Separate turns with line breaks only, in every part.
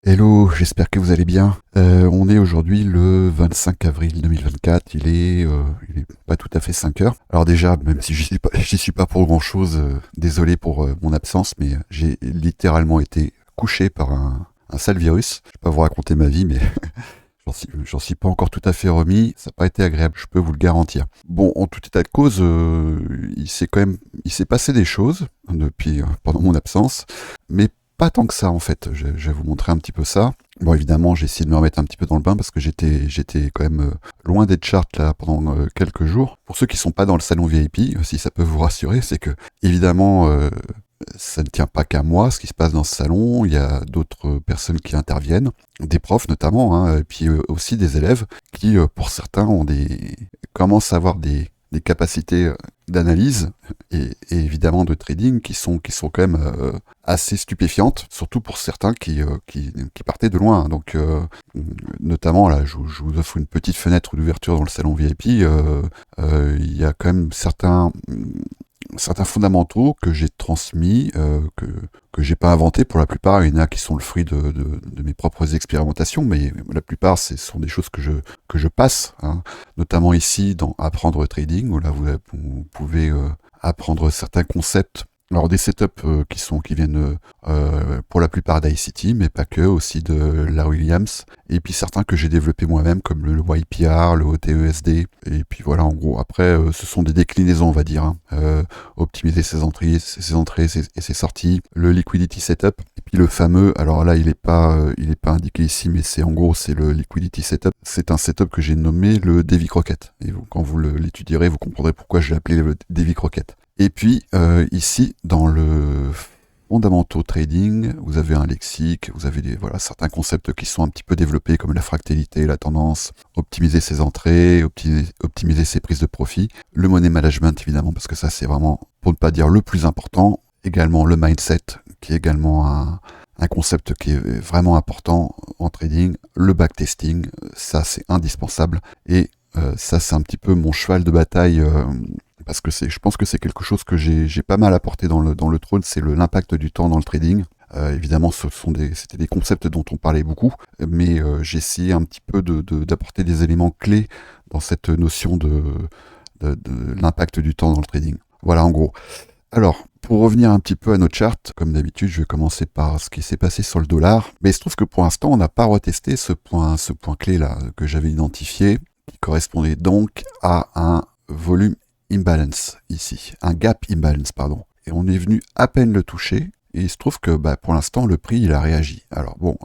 Hello, j'espère que vous allez bien. On est aujourd'hui le 25 avril 2024, il est pas tout à fait 5 heures. Alors déjà, même si j'y suis pas pour grand chose, désolé pour mon absence, mais j'ai littéralement été couché par un sale virus. Je vais pas vous raconter ma vie, mais j'en suis pas encore tout à fait remis. Ça n'a pas été agréable, je peux vous le garantir. Bon, en tout état de cause, il s'est passé des choses depuis pendant mon absence, mais pas tant que ça en fait. Je vais vous montrer un petit peu ça. Bon, évidemment, j'ai essayé de me remettre un petit peu dans le bain parce que j'étais quand même loin des charts là pendant quelques jours. Pour ceux qui sont pas dans le salon VIP, si ça peut vous rassurer, c'est que évidemment ça ne tient pas qu'à moi ce qui se passe dans ce salon. Il y a d'autres personnes qui interviennent, des profs notamment, hein, et puis aussi des élèves qui, pour certains, commencent à avoir des capacités d'analyse et évidemment de trading qui sont quand même assez stupéfiantes, surtout pour certains qui partaient de loin. Donc, notamment, là, je vous offre une petite fenêtre d'ouverture dans le salon VIP. Il y a quand même certains fondamentaux que j'ai transmis, que j'ai pas inventé pour la plupart. Il y en a qui sont le fruit de mes propres expérimentations, mais la plupart, ce sont des choses que je passe, hein. Notamment ici dans Apprendre Trading, où là vous pouvez apprendre certains concepts. Alors des setups qui viennent pour la plupart d'ICT, mais pas que, aussi de la Williams, et puis certains que j'ai développés moi-même, comme le YPR, le OTESD, et puis voilà, en gros, après, ce sont des déclinaisons, on va dire, hein. Optimiser ses entrées et ses sorties, le Liquidity Setup, et puis le fameux, alors là, il est pas indiqué ici, mais c'est en gros, c'est le Liquidity Setup, c'est un setup que j'ai nommé le Davy Crockett, et quand vous l'étudierez, vous comprendrez pourquoi je l'ai appelé le Davy Crockett. Et puis, ici, dans le fondamentaux trading, vous avez un lexique, vous avez certains concepts qui sont un petit peu développés, comme la fractalité, la tendance, optimiser ses entrées, optimiser ses prises de profit, le money management, évidemment, parce que ça, c'est vraiment, pour ne pas dire le plus important, également le mindset, qui est également un concept qui est vraiment important en trading, le backtesting, ça, c'est indispensable, et ça, c'est un petit peu mon cheval de bataille, parce que je pense que c'est quelque chose que j'ai pas mal apporté dans le trône, c'est l'impact du temps dans le trading. Évidemment, c'était des concepts dont on parlait beaucoup, mais j'ai essayé un petit peu d'apporter des éléments clés dans cette notion de l'impact du temps dans le trading. Voilà, en gros. Alors, pour revenir un petit peu à notre chart, comme d'habitude, je vais commencer par ce qui s'est passé sur le dollar. Mais il se trouve que pour l'instant, on n'a pas retesté ce point clé là que j'avais identifié, qui correspondait donc à un volume imbalance ici, un gap imbalance, pardon. Et on est venu à peine le toucher, et il se trouve que pour l'instant, le prix, il a réagi. Alors bon,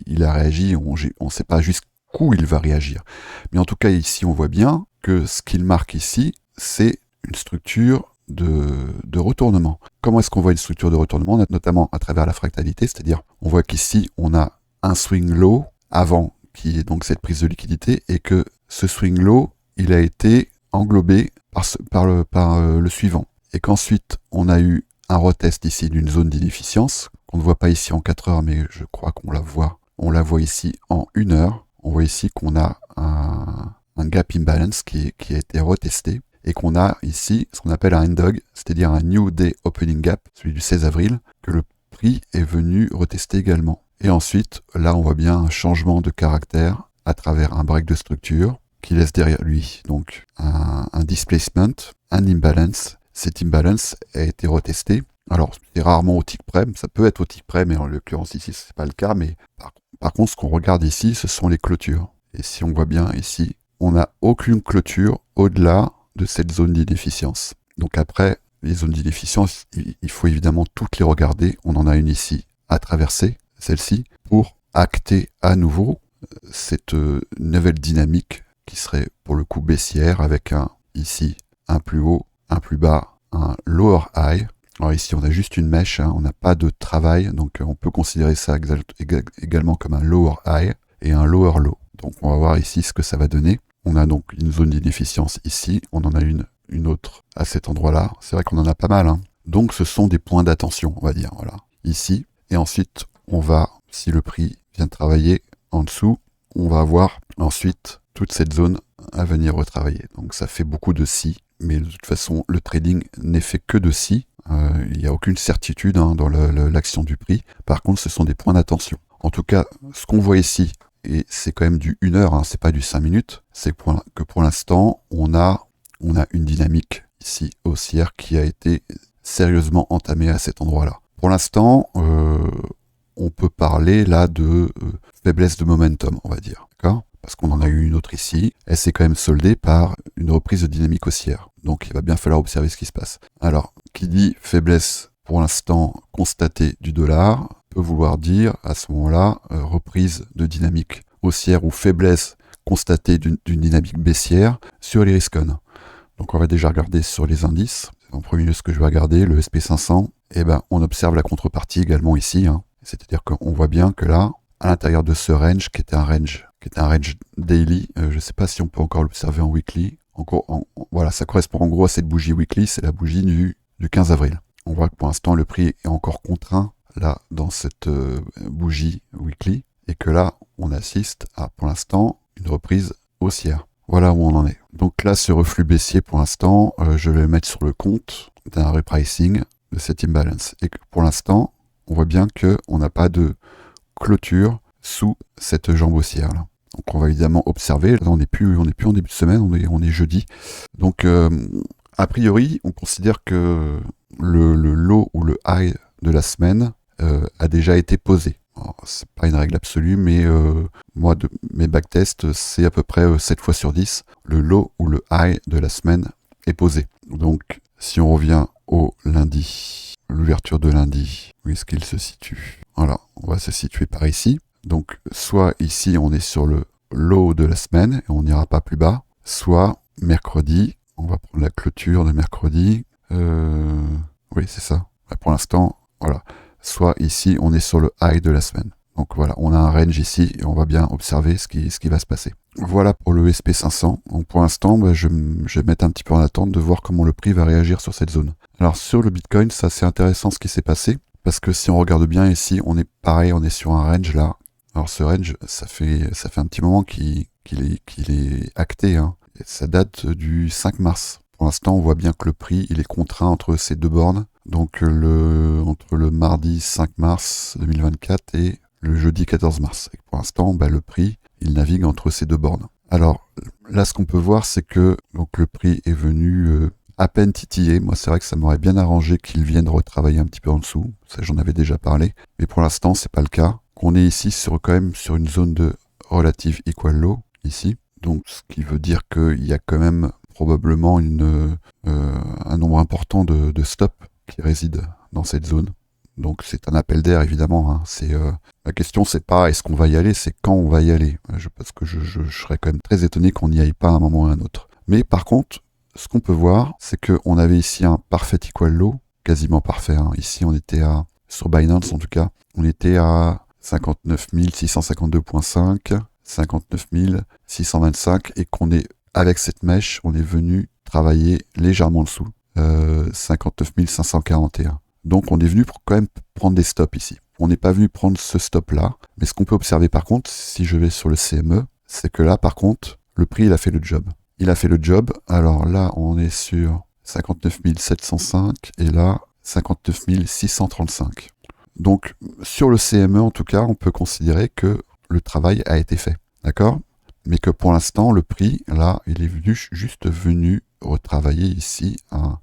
il a réagi, on ne sait pas jusqu'où il va réagir. Mais en tout cas, ici, on voit bien que ce qu'il marque ici, c'est une structure de retournement. Comment est-ce qu'on voit une structure de retournement, notamment à travers la fractalité, c'est-à-dire, on voit qu'ici, on a un swing low avant, qui est donc cette prise de liquidité, et que ce swing low, il a été englobé par le suivant. Et qu'ensuite, on a eu un retest ici d'une zone d'inefficience, qu'on ne voit pas ici en 4 heures, mais je crois qu'on la voit. On la voit ici en 1 heure. On voit ici qu'on a un gap imbalance qui a été retesté, et qu'on a ici ce qu'on appelle un NDOG, c'est-à-dire un New Day Opening Gap, celui du 16 avril, que le prix est venu retester également. Et ensuite, là, on voit bien un changement de caractère à travers un break de structure, qui laisse derrière lui donc un displacement, un imbalance. Cet imbalance a été retesté. Alors, c'est rarement au tick près, ça peut être au tick près, mais en l'occurrence ici, c'est pas le cas. Mais par contre, ce qu'on regarde ici, ce sont les clôtures. Et si on voit bien ici, on n'a aucune clôture au-delà de cette zone d'inefficience. Donc après, les zones d'inefficience, il faut évidemment toutes les regarder. On en a une ici à traverser, celle-ci, pour acter à nouveau cette nouvelle dynamique qui serait pour le coup baissière, avec ici un plus haut, un plus bas, un lower high. Alors ici on a juste une mèche, hein, on n'a pas de travail, donc on peut considérer ça également comme un lower high et un lower low. Donc on va voir ici ce que ça va donner. On a donc une zone d'inefficience ici, on en a une autre à cet endroit-là. C'est vrai qu'on en a pas mal, hein. Donc ce sont des points d'attention, on va dire, voilà, ici. Et ensuite, on va, si le prix vient travailler en dessous, on va avoir ensuite toute cette zone à venir retravailler. Donc ça fait beaucoup de si, mais de toute façon, le trading n'est fait que de si. Il n'y a aucune certitude, hein, dans l'action du prix. Par contre, ce sont des points d'attention. En tout cas, ce qu'on voit ici, et c'est quand même du 1 heure, hein, c'est pas du 5 minutes, c'est que pour l'instant, on a une dynamique ici haussière qui a été sérieusement entamée à cet endroit-là. Pour l'instant, on peut parler là de faiblesse de momentum, on va dire, d'accord ? Parce qu'on en a eu une autre ici, elle s'est quand même soldée par une reprise de dynamique haussière. Donc il va bien falloir observer ce qui se passe. Alors, qui dit faiblesse pour l'instant constatée du dollar, peut vouloir dire à ce moment-là reprise de dynamique haussière ou faiblesse constatée d'une dynamique baissière sur les riscons. Donc on va déjà regarder sur les indices. En premier lieu, ce que je vais regarder, le SP500, et ben on observe la contrepartie également ici, hein. C'est-à-dire qu'on voit bien que là, à l'intérieur de ce range, qui était un range daily, je ne sais pas si on peut encore l'observer en weekly. Voilà, ça correspond en gros à cette bougie weekly, c'est la bougie du 15 avril. On voit que pour l'instant, le prix est encore contraint là dans cette bougie weekly, et que là, on assiste à, pour l'instant, une reprise haussière. Voilà où on en est. Donc là, ce reflux baissier, pour l'instant, je vais le mettre sur le compte d'un repricing de cet imbalance. Et que pour l'instant, on voit bien qu'on n'a pas de clôture sous cette jambe haussière là. Donc on va évidemment observer. Là, on n'est plus en début de semaine, on est jeudi. Donc a priori, on considère que le low ou le high de la semaine a déjà été posé. C'est pas une règle absolue, mais moi, de mes backtests, c'est à peu près 7 fois sur 10. Le low ou le high de la semaine est posé. Donc, si on revient au lundi, l'ouverture de lundi, où est-ce qu'il se situe ? Voilà, on va se situer par ici. Donc, soit ici, on est sur le low de la semaine, et on n'ira pas plus bas, soit mercredi, on va prendre la clôture de mercredi. Oui, c'est ça. Pour l'instant, voilà. Soit ici, on est sur le high de la semaine. Donc voilà, on a un range ici et on va bien observer ce qui va se passer. Voilà pour le SP500. Donc pour l'instant, je vais mettre un petit peu en attente de voir comment le prix va réagir sur cette zone. Alors sur le Bitcoin, c'est assez intéressant ce qui s'est passé, parce que si on regarde bien ici, on est pareil, on est sur un range là. Alors ce range, ça fait un petit moment qu'il est acté, hein. Et ça date du 5 mars. Pour l'instant, on voit bien que le prix, il est contraint entre ces deux bornes. Donc entre le mardi 5 mars 2024 et le jeudi 14 mars. Et pour l'instant, le prix, il navigue entre ces deux bornes. Alors là, ce qu'on peut voir, c'est que donc, le prix est venu à peine titiller. Moi, c'est vrai que ça m'aurait bien arrangé qu'il vienne retravailler un petit peu en dessous. Ça, j'en avais déjà parlé. Mais pour l'instant, c'est pas le cas. On est ici quand même sur une zone de relative equal low, ici. Donc, ce qui veut dire qu'il y a quand même probablement un nombre important de stops qui résident dans cette zone. Donc c'est un appel d'air évidemment, hein. La question c'est pas est-ce qu'on va y aller, c'est quand on va y aller. Parce que je serais quand même très étonné qu'on n'y aille pas à un moment ou à un autre. Mais par contre, ce qu'on peut voir, c'est qu'on avait ici un parfait equal low, quasiment parfait, hein. Ici on était sur Binance en tout cas, on était à 59 652.5, 59 625, et qu'on est, avec cette mèche, on est venu travailler légèrement dessous. 59 541. Donc on est venu pour quand même prendre des stops ici. On n'est pas venu prendre ce stop là, mais ce qu'on peut observer par contre, si je vais sur le CME, c'est que là par contre, le prix il a fait le job. Il a fait le job, alors là on est sur 59 705 et là 59 635. Donc sur le CME en tout cas, on peut considérer que le travail a été fait, d'accord ? Mais que pour l'instant, le prix, là, il est juste venu retravailler ici un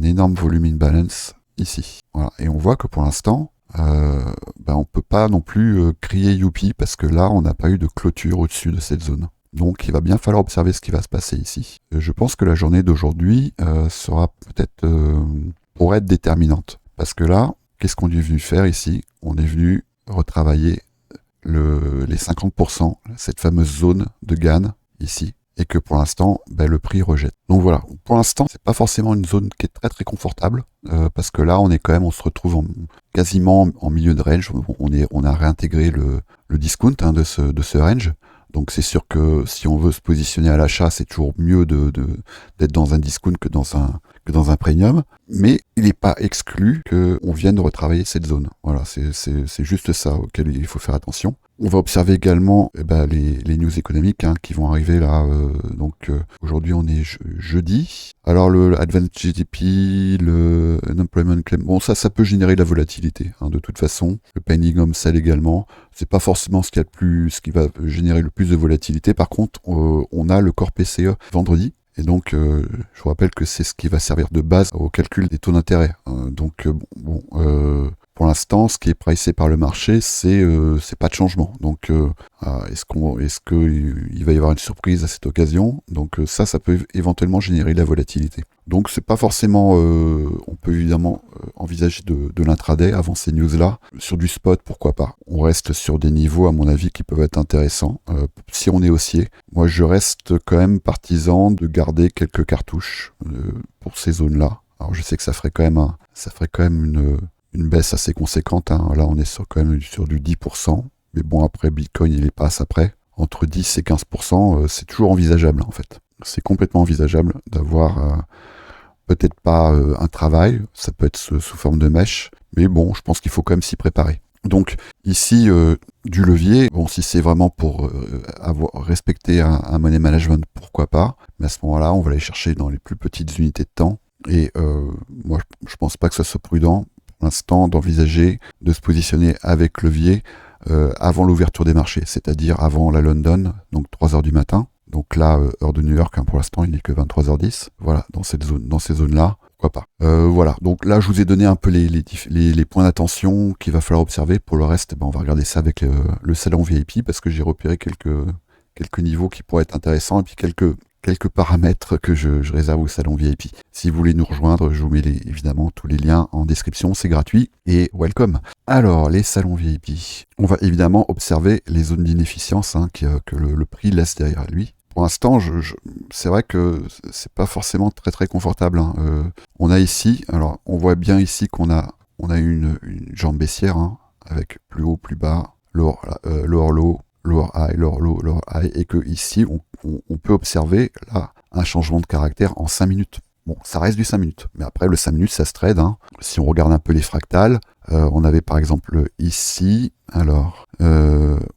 énorme volume imbalance ici. Voilà. Et on voit que pour l'instant, on peut pas non plus crier youpi, parce que là, on n'a pas eu de clôture au-dessus de cette zone. Donc, il va bien falloir observer ce qui va se passer ici. Je pense que la journée d'aujourd'hui sera peut-être pourrait être déterminante. Parce que là, qu'est-ce qu'on est venu faire ici ? On est venu retravailler les 50%, cette fameuse zone de Gann ici, et que pour l'instant, le prix rejette. Donc voilà, pour l'instant, c'est pas forcément une zone qui est très très confortable, parce que là, on se retrouve quasiment en milieu de range. On a réintégré le discount de ce range. Donc c'est sûr que si on veut se positionner à l'achat, c'est toujours mieux d'être dans un discount que que dans un premium, mais il n'est pas exclu qu'on vienne retravailler cette zone. Voilà, c'est juste ça auquel il faut faire attention. On va observer également les news économiques qui vont arriver là. Aujourd'hui, on est jeudi. Alors le Advanced GDP, le Unemployment Claim, bon ça peut générer de la volatilité de toute façon. Le Pending Home Sale également. C'est pas forcément ce qui va générer le plus de volatilité. Par contre, on a le Core PCE vendredi. Et donc, je vous rappelle que c'est ce qui va servir de base au calcul des taux d'intérêt. Pour l'instant, ce qui est pricé par le marché, c'est pas de changement. Donc, est-ce qu'il va y avoir une surprise à cette occasion? Donc, ça peut éventuellement générer de la volatilité. Donc, c'est pas forcément. On peut évidemment envisager de l'intraday avant ces news-là. Sur du spot, pourquoi pas. On reste sur des niveaux, à mon avis, qui peuvent être intéressants. Si on est haussier, moi, je reste quand même partisan de garder quelques cartouches pour ces zones-là. Alors, je sais que ça ferait quand même une baisse assez conséquente. Là, on est quand même sur du 10%. Mais bon, après, Bitcoin, il passe après. Entre 10 et 15%, c'est toujours envisageable, en fait. C'est complètement envisageable d'avoir peut-être pas un travail. Ça peut être sous forme de mèche. Mais bon, je pense qu'il faut quand même s'y préparer. Donc, ici, du levier. Bon, si c'est vraiment pour respecter un money management, pourquoi pas. Mais à ce moment-là, on va aller chercher dans les plus petites unités de temps. Et moi, je pense pas que ça soit prudent pour l'instant d'envisager de se positionner avec levier avant l'ouverture des marchés, c'est-à-dire avant la London, donc 3h du matin. Donc là, heure de New York, pour l'instant, il n'est que 23h10. Voilà, dans ces zones-là, pourquoi pas. Voilà, donc là, je vous ai donné un peu les points d'attention qu'il va falloir observer. Pour le reste, on va regarder ça avec le salon VIP, parce que j'ai repéré quelques niveaux qui pourraient être intéressants, et puis quelques paramètres que je réserve au salon VIP. Si vous voulez nous rejoindre, je vous mets évidemment tous les liens en description, c'est gratuit et welcome. Alors, les salons VIP. On va évidemment observer les zones d'inefficience que le prix laisse derrière lui. Pour l'instant, c'est vrai que c'est pas forcément très très confortable. On a ici, alors on voit bien ici qu'on a une jambe baissière avec plus haut, plus bas, lower low, lower high, lower low, lower high, et que ici on peut observer là un changement de caractère en 5 minutes. Bon, ça reste du 5 minutes, mais après le 5 minutes ça se trade. Si on regarde un peu les fractales, on avait par exemple ici, on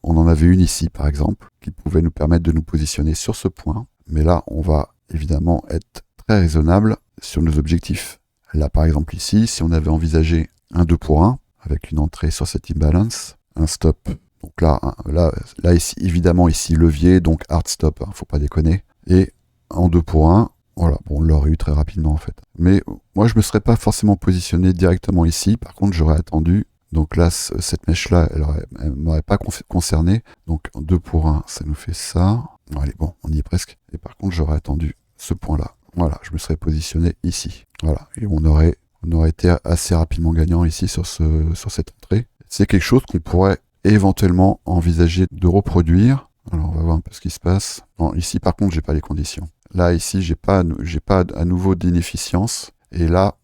en avait une ici par exemple, qui pouvait nous permettre de nous positionner sur ce point, mais là on va évidemment être très raisonnable sur nos objectifs. Là par exemple ici, si on avait envisagé un 2 pour 1, avec une entrée sur cette imbalance, un stop. Donc là ici, évidemment, ici, levier, donc hard stop, faut pas déconner. Et en 2 pour 1, voilà, bon, on l'aurait eu très rapidement, en fait. Mais moi, je me serais pas forcément positionné directement ici. Par contre, j'aurais attendu. Donc là, cette mèche-là, elle m'aurait pas concerné. Donc, en 2 pour 1, ça nous fait ça. Allez, bon, on y est presque. Et par contre, j'aurais attendu ce point-là. Voilà, je me serais positionné ici. Voilà, et on aurait été assez rapidement gagnant ici sur cette entrée. C'est quelque chose qu'on pourrait éventuellement envisager de reproduire. Alors on va voir un peu ce qui se passe. Non, ici par contre j'ai pas les conditions. Là ici j'ai pas à nouveau d'inefficience. Et là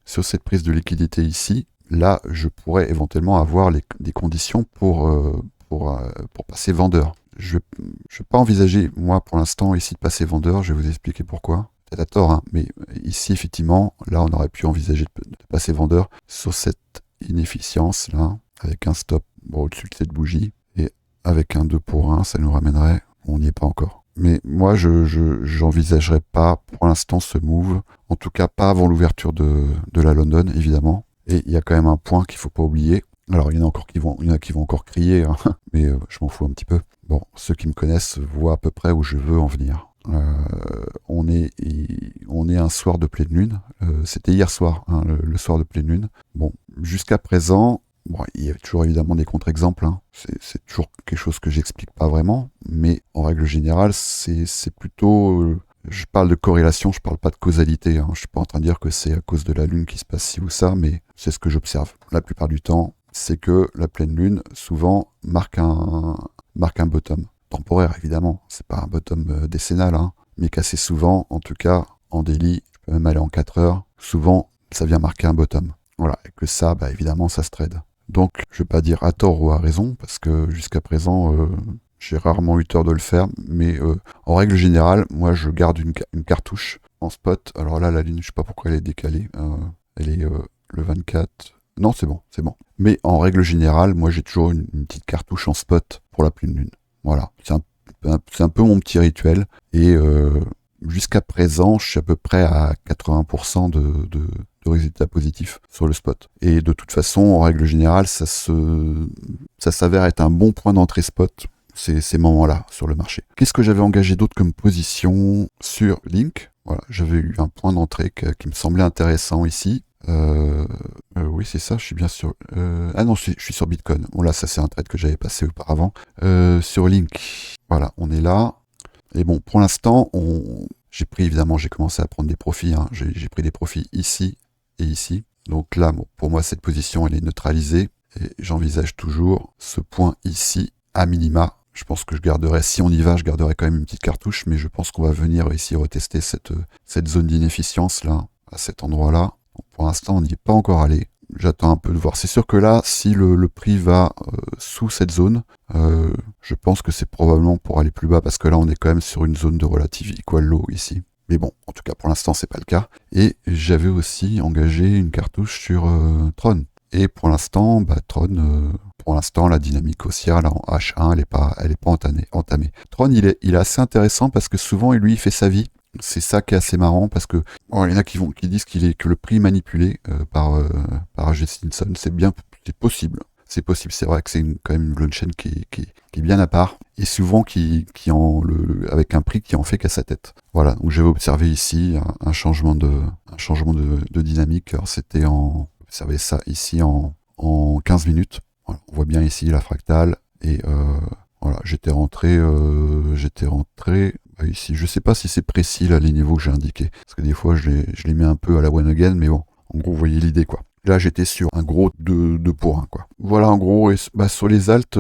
sur cette prise de liquidité ici, là je pourrais éventuellement avoir des conditions pour passer vendeur. Je vais pas envisager moi pour l'instant ici de passer vendeur. Je vais vous expliquer pourquoi. Peut-être à tort, mais ici effectivement là on aurait pu envisager de passer vendeur sur cette inefficience là, avec un stop au-dessus de cette bougie, et avec un 2 pour 1, ça nous ramènerait, on n'y est pas encore. Mais moi, j'envisagerais pas pour l'instant ce move, en tout cas pas avant l'ouverture de la London, évidemment. Et il y a quand même un point qu'il faut pas oublier. Alors, il y en a qui vont encore crier, mais je m'en fous un petit peu. Bon, ceux qui me connaissent voient à peu près où je veux en venir. On est un soir de pleine lune. C'était hier soir, le soir de pleine lune. Bon, jusqu'à présent, bon, il y a toujours évidemment des contre-exemples. C'est toujours quelque chose que j'explique pas vraiment, mais en règle générale, c'est plutôt. Je parle de corrélation, je parle pas de causalité. Je suis pas en train de dire que c'est à cause de la lune qu'il se passe ci ou ça, mais c'est ce que j'observe. La plupart du temps, c'est que la pleine lune souvent marque un bottom. Temporaire évidemment, c'est pas un bottom décennal, mais qu'assez souvent, en tout cas en daily, je peux même aller en 4 heures, souvent ça vient marquer un bottom. Voilà, et que ça, évidemment, ça se trade. Donc, je vais pas dire à tort ou à raison, parce que jusqu'à présent, j'ai rarement eu tort de le faire, mais en règle générale, moi je garde une cartouche en spot. Alors là, la ligne, je sais pas pourquoi elle est décalée. Elle est le 24. Non, c'est bon, c'est bon. Mais en règle générale, moi j'ai toujours une petite cartouche en spot pour la pleine lune. Voilà, c'est un peu mon petit rituel. Et jusqu'à présent, je suis à peu près à 80% de résultats positifs sur le spot. Et de toute façon, en règle générale, ça s'avère être un bon point d'entrée spot, ces moments-là sur le marché. Qu'est-ce que j'avais engagé d'autre comme position sur Link? Voilà, j'avais eu un point d'entrée qui me semblait intéressant ici. Oui, c'est ça, je suis bien sûr. Ah non, je suis sur Bitcoin. Bon, là, ça, c'est un trade que j'avais passé auparavant. Sur Link, voilà, on est là. Et bon, pour l'instant, j'ai commencé à prendre des profits. Hein. J'ai pris des profits ici et ici. Donc là, bon, pour moi, cette position, elle est neutralisée. Et j'envisage toujours ce point ici, à minima. Je pense que si on y va, je garderai quand même une petite cartouche, mais je pense qu'on va venir ici retester cette zone d'inefficience là, à cet endroit-là. Bon, pour l'instant, on n'y est pas encore allé. J'attends un peu de voir. C'est sûr que là, si le prix va sous cette zone, je pense que c'est probablement pour aller plus bas, parce que là, on est quand même sur une zone de relative equal low ici. Mais bon, en tout cas, pour l'instant, c'est pas le cas. Et j'avais aussi engagé une cartouche sur Tron. Et pour l'instant, Tron, la dynamique haussière là en H1, elle est pas entamée. Tron, il est assez intéressant parce que souvent, lui, il fait sa vie. C'est ça qui est assez marrant parce que il y en a qui disent que le prix manipulé par A.G. Stinson, c'est possible. C'est possible, c'est vrai que c'est quand même une blockchain qui est bien à part et souvent avec un prix qui en fait qu'à sa tête. Voilà, donc j'avais observé ici un changement de dynamique. Alors c'était observez ça ici en 15 minutes. Voilà, on voit bien ici la fractale et voilà, j'étais rentré ici. Je sais pas si c'est précis là les niveaux que j'ai indiqués, parce que des fois je les mets un peu à la one again, mais bon, en gros vous voyez l'idée quoi. Là j'étais sur un gros 2 pour 1 quoi. Voilà en gros, et, sur les alts,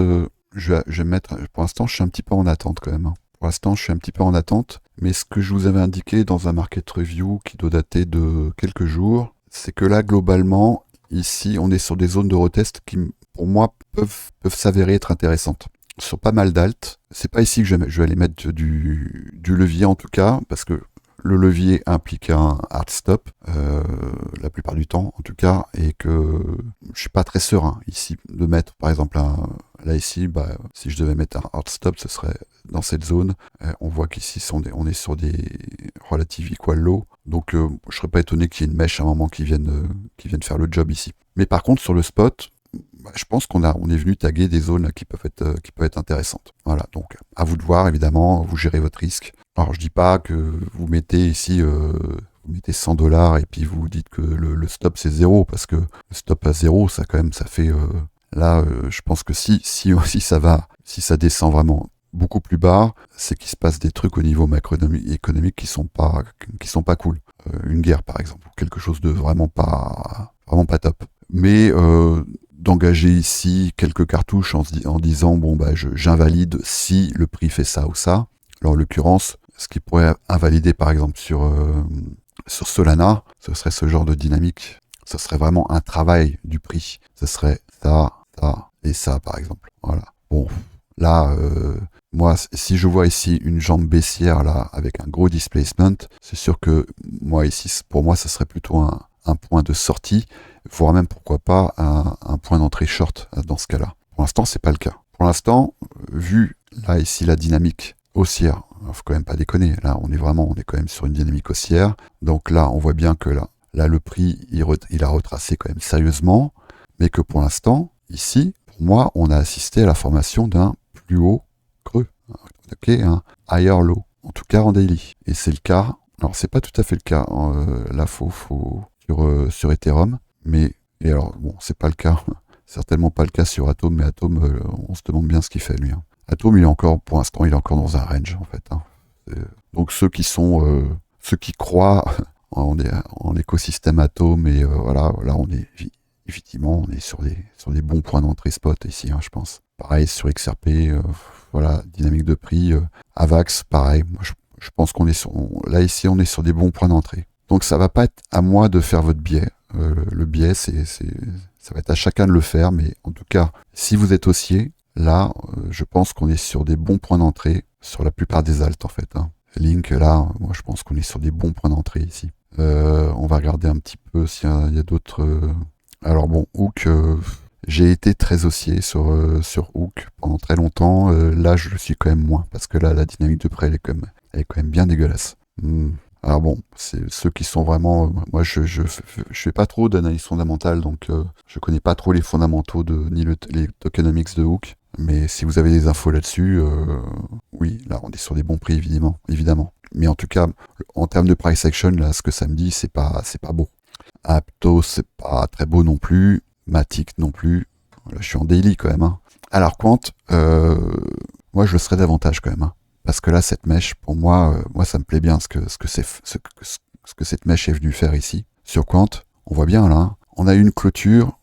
je vais mettre, pour l'instant je suis un petit peu en attente quand même. Hein. Pour l'instant je suis un petit peu en attente, mais ce que je vous avais indiqué dans un market review qui doit dater de quelques jours, c'est que là globalement, ici on est sur des zones de retest qui pour moi peuvent s'avérer être intéressantes. Sur pas mal d'alt. C'est pas ici que je vais aller mettre du levier en tout cas, parce que le levier implique un hard stop, la plupart du temps en tout cas, et que je suis pas très serein ici de mettre par exemple là ici, si je devais mettre un hard stop, ce serait dans cette zone. On voit qu'ici on est sur des relative equal low, donc je serais pas étonné qu'il y ait une mèche à un moment qui vienne faire le job ici. Mais par contre sur le spot, je pense qu'on est venu taguer des zones qui peuvent être intéressantes. Voilà, donc à vous de voir, évidemment, vous gérez votre risque. Alors je dis pas que vous mettez ici, vous mettez $100 et puis vous dites que le stop c'est 0, parce que le stop à 0, ça quand même, ça fait, je pense que si ça descend vraiment beaucoup plus bas, c'est qu'il se passe des trucs au niveau macroéconomique qui sont pas cool. Une guerre par exemple, ou quelque chose de vraiment pas top. Mais d'engager ici quelques cartouches en disant j'invalide si le prix fait ça ou ça. Alors en l'occurrence, ce qui pourrait invalider par exemple sur Solana, ce serait ce genre de dynamique. Ce serait vraiment un travail du prix. Ce serait ça et ça par exemple. Voilà. Bon, là, moi, si je vois ici une jambe baissière là avec un gros displacement, c'est sûr que moi ici, pour moi, ça serait plutôt un point de sortie, voire même pourquoi pas un point d'entrée short dans ce cas-là. Pour l'instant, c'est pas le cas. Pour l'instant, vu là ici la dynamique haussière, faut quand même pas déconner. Là, on est quand même sur une dynamique haussière. Donc là, on voit bien que là le prix il a retracé quand même sérieusement, mais que pour l'instant, ici, pour moi, on a assisté à la formation d'un plus haut creux, ok, un higher low, en tout cas en daily. Et c'est le cas. Alors c'est pas tout à fait le cas. Là, faut sur Ethereum, mais et alors bon, c'est pas le cas, certainement pas le cas sur Atom, mais Atom, on se demande bien ce qu'il fait lui. Hein. Atom, pour l'instant, il est encore dans un range en fait. Hein. Donc ceux qui croient en l'écosystème Atom, et voilà, là on est effectivement on est sur des bons points d'entrée spot ici, hein, je pense. Pareil sur XRP, voilà, dynamique de prix, Avax, pareil. Moi, je pense qu'on est là ici, on est sur des bons points d'entrée. Donc ça va pas être à moi de faire votre biais. Le biais, ça va être à chacun de le faire, mais en tout cas, si vous êtes haussier, là, je pense qu'on est sur des bons points d'entrée sur la plupart des alts en fait. Hein. Link, là, moi je pense qu'on est sur des bons points d'entrée ici. On va regarder un petit peu s'il y a d'autres... Alors bon, Hook, j'ai été très haussier sur Hook pendant très longtemps. Là, je le suis quand même moins, parce que là, la dynamique de prêt, elle est quand même bien dégueulasse. Alors bon, c'est ceux qui sont vraiment... moi, je fais pas trop d'analyse fondamentale, donc je connais pas trop les fondamentaux ni les tokenomics de Hook. Mais si vous avez des infos là-dessus, oui, là, on est sur des bons prix, évidemment. Mais en tout cas, en termes de price action, là, ce que ça me dit, c'est pas beau. Aptos, c'est pas très beau non plus. Matic non plus. Là, je suis en daily quand même. Alors, Quant, moi, je le serais davantage quand même. Parce que là, cette mèche, pour moi, ça me plaît bien ce que cette mèche est venue faire ici. Sur Quant, on voit bien là, on a eu une clôture,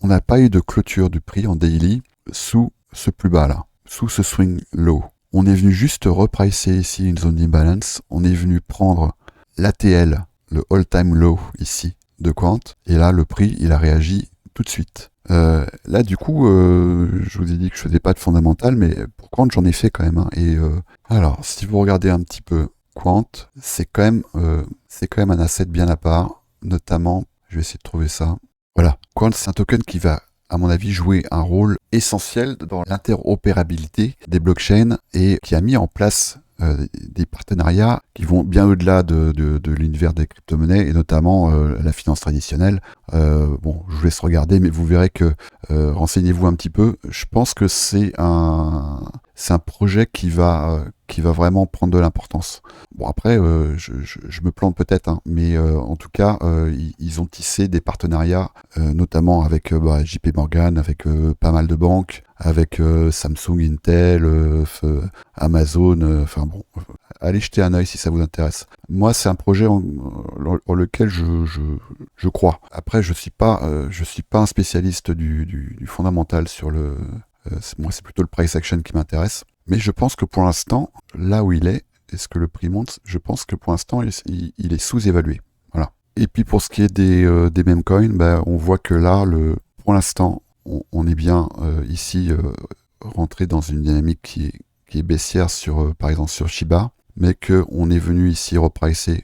on n'a pas eu de clôture du prix en daily sous ce plus bas là, sous ce swing low. On est venu juste repricer ici une zone d'imbalance, on est venu prendre l'ATL, le all-time low ici de Quant, et là le prix il a réagi tout de suite. Là du coup, je vous ai dit que je faisais pas de fondamental, mais pour Quant j'en ai fait quand même. Alors si vous regardez un petit peu Quant, c'est quand même un asset bien à part, notamment, je vais essayer de trouver ça. Voilà, Quant c'est un token qui va à mon avis, jouer un rôle essentiel dans l'interopérabilité des blockchains et qui a mis en place des partenariats qui vont bien au-delà de l'univers des crypto-monnaies et notamment la finance traditionnelle. Bon, je vous laisse regarder, mais vous verrez que renseignez-vous un petit peu. Je pense que c'est un projet qui va vraiment prendre de l'importance. Bon après, je me plante peut-être, mais en tout cas, ils ont tissé des partenariats, notamment avec JP Morgan, avec pas mal de banques, avec Samsung, Intel, Amazon, enfin bon, allez jeter un œil si ça vous intéresse. Moi, c'est un projet en lequel je crois. Après, je suis pas un spécialiste du fondamental sur le... moi, c'est plutôt le price action qui m'intéresse. Mais je pense que pour l'instant, là où il est-ce que le prix monte? Je pense que pour l'instant, il est sous-évalué. Voilà. Et puis pour ce qui est des meme coins, on voit que là, pour l'instant, on est bien ici rentré dans une dynamique qui est baissière par exemple sur Shiba, mais qu'on est venu ici repricer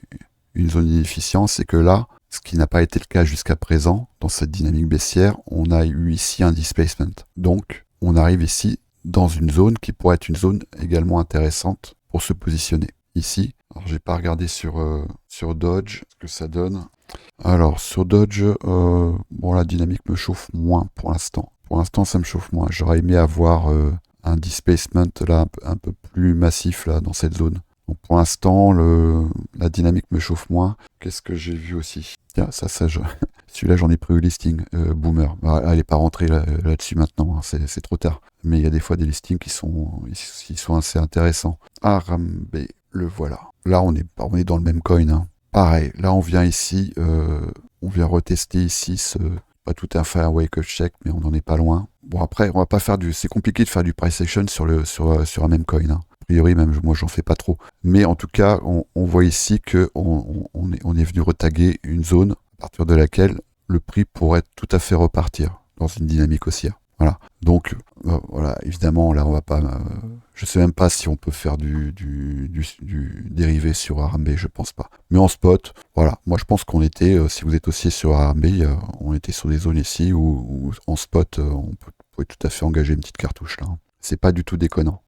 une zone d'inefficience et que là, ce qui n'a pas été le cas jusqu'à présent dans cette dynamique baissière, on a eu ici un displacement. Donc, on arrive ici dans une zone qui pourrait être une zone également intéressante pour se positionner. Ici, alors j'ai pas regardé sur Dodge ce que ça donne. Alors sur Dodge, bon la dynamique me chauffe moins pour l'instant. Pour l'instant ça me chauffe moins. J'aurais aimé avoir un displacement là un peu plus massif là dans cette zone. Donc pour l'instant la dynamique me chauffe moins. Qu'est-ce que j'ai vu aussi? Tiens, celui-là j'en ai pris au listing, Boomer. Elle n'est pas rentrée là-dessus maintenant, c'est trop tard. Mais il y a des fois des listings qui sont assez intéressants. Arambe, le voilà. Là on est dans le même coin. Pareil, là on vient ici, on vient retester ici pas tout à fait un wake-up check, mais on n'en est pas loin. Bon après, on va pas faire c'est compliqué de faire du price action sur un même coin. A priori, même moi j'en fais pas trop. Mais en tout cas, on voit ici que on est venu retaguer une zone à partir de laquelle le prix pourrait tout à fait repartir dans une dynamique haussière. Voilà. Donc voilà, évidemment, là on va pas. Je sais même pas si on peut faire du dérivé sur Arambe, je pense pas. Mais en spot, voilà. Moi je pense qu'on était, si vous êtes haussier sur Arambe, on était sur des zones ici où en spot, on pouvait tout à fait engager une petite cartouche là. C'est pas du tout déconnant.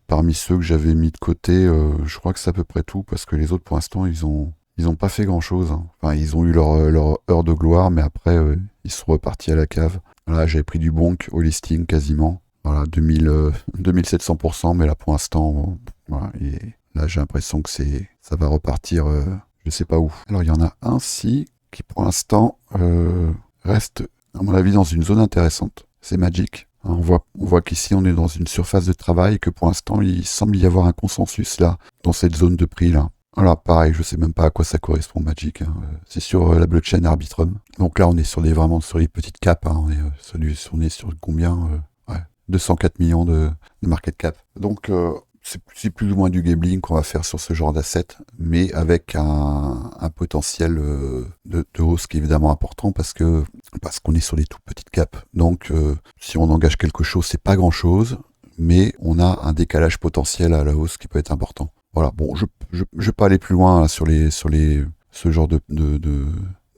Parmi ceux que j'avais mis de côté, je crois que c'est à peu près tout, parce que les autres pour l'instant ils ont pas fait grand chose. Enfin, ils ont eu leur heure de gloire, mais après ils sont repartis à la cave. Là, j'avais pris du bonk au listing quasiment. Voilà, 2700%, mais là pour l'instant, voilà, et là j'ai l'impression que ça va repartir, je sais pas où. Alors il y en a un qui pour l'instant reste, à mon avis, dans une zone intéressante. C'est Magic. On voit qu'ici on est dans une surface de travail et que pour l'instant il semble y avoir un consensus là, dans cette zone de prix là. Alors pareil, je sais même pas à quoi ça correspond Magic. C'est sur la blockchain Arbitrum. Donc là on est vraiment sur les petites caps. On est sur combien 204 millions de market cap. Donc c'est plus ou moins du gambling qu'on va faire sur ce genre d'asset, mais avec un potentiel de hausse qui est évidemment important parce qu'on est sur les toutes petites caps. Donc si on engage quelque chose, c'est pas grand chose, mais on a un décalage potentiel à la hausse qui peut être important. Voilà, bon, je vais pas aller plus loin là, ce genre de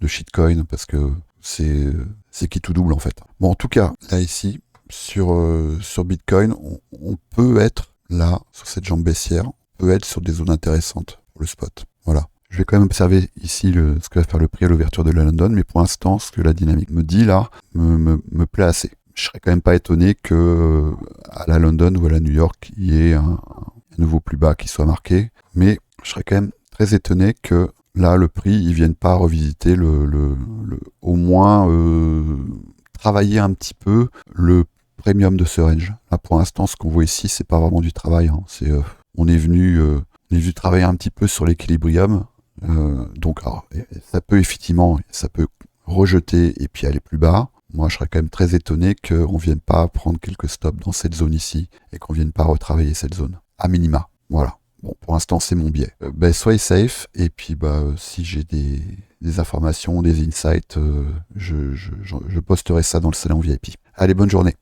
shitcoin parce que c'est qui tout double en fait. Bon, en tout cas, là ici, sur Bitcoin, on peut être là, sur cette jambe baissière, on peut être sur des zones intéressantes pour le spot. Voilà. Je vais quand même observer ici ce que va faire le prix à l'ouverture de la London, mais pour l'instant, ce que la dynamique me dit là me plaît assez. Je serais quand même pas étonné que à la London ou à la New York, il y ait un nouveau plus bas qui soit marqué, mais je serais quand même très étonné que là, le prix, ils viennent pas revisiter au moins travailler un petit peu le premium de ce range. Là, pour l'instant, ce qu'on voit ici, c'est pas vraiment du travail. Hein. On est venu travailler un petit peu sur l'équilibrium. Donc, alors, ça peut effectivement, ça peut rejeter et puis aller plus bas. Moi, je serais quand même très étonné qu'on vienne pas prendre quelques stops dans cette zone ici et qu'on vienne pas retravailler cette zone. À minima. Voilà. Bon, pour l'instant, c'est mon biais. Soyez safe, et puis si j'ai des informations, des insights, je posterai ça dans le salon VIP. Allez, bonne journée.